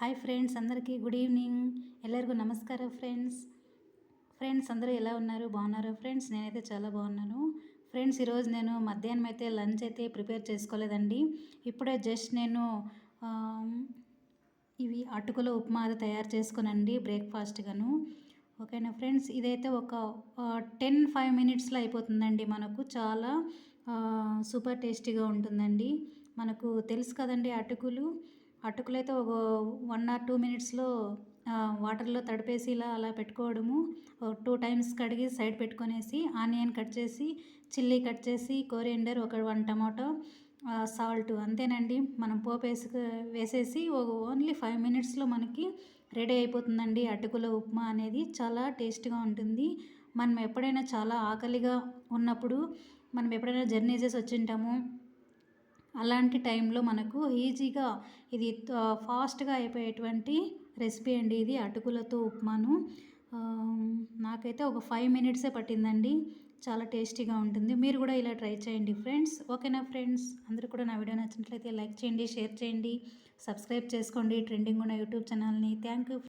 Hi friends, అందరికీ good evening. ಎಲ್ಲರಿಗೂ నమస్కారం ఫ్రెండ్స్ అందరూ ఎలా ఉన్నారు? బాగున్నారా ఫ్రెండ్స్? నేనైతే చాలా బాగున్నాను ఫ్రెండ్స్. ఈరోజు నేను మధ్యాహ్నం అయితే లంచ్ అయితే ప్రిపేర్ చేసుకోలేదండి. ఇప్పుడే జస్ట్ నేను ఇవి అటుకుల ఉప్మా అది తయారు చేసుకునండి బ్రేక్ఫాస్ట్గాను. ఓకేనా ఫ్రెండ్స్, ఇదైతే ఒక 10-5 మినిట్స్లో అయిపోతుందండి. మనకు చాలా సూపర్ టేస్టీగా ఉంటుందండి. మనకు తెలుసు కదండి, అటుకులైతే ఒక 1 or 2 మినిట్స్లో వాటర్లో తడిపేసి ఇలా అలా పెట్టుకోవడము. 2 టైమ్స్ కడిగి సైడ్ పెట్టుకొనేసి ఆనియన్ కట్ చేసి, చిల్లీ కట్ చేసి, కొరియండర్ ఒక 1 టమాటో, సాల్ట్ అంతేనండి. మనం పోపు వేసేసి ఓన్లీ 5 మినిట్స్లో మనకి రెడీ అయిపోతుందండి. అటుకుల ఉప్మా అనేది చాలా టేస్ట్గా ఉంటుంది. మనం ఎప్పుడైనా చాలా ఆకలిగా ఉన్నప్పుడు, మనం ఎప్పుడైనా జర్నీ చేసి వచ్చింటాము, అలాంటి టైంలో మనకు ఈజీగా ఇది ఫాస్ట్గా అయిపోయేటువంటి రెసిపీ అండి ఇది అటుకులతో ఉప్మాను. నాకైతే ఒక 5 మినిట్సే పట్టిందండి. చాలా టేస్టీగా ఉంటుంది. మీరు కూడా ఇలా ట్రై చేయండి ఫ్రెండ్స్. ఓకేనా ఫ్రెండ్స్? అందరూ కూడా నా వీడియో నచ్చినట్లయితే లైక్ చేయండి, షేర్ చేయండి, సబ్స్క్రైబ్ చేసుకోండి ట్రెండింగ్ ఉన్న యూట్యూబ్ ఛానల్ని. Thank you.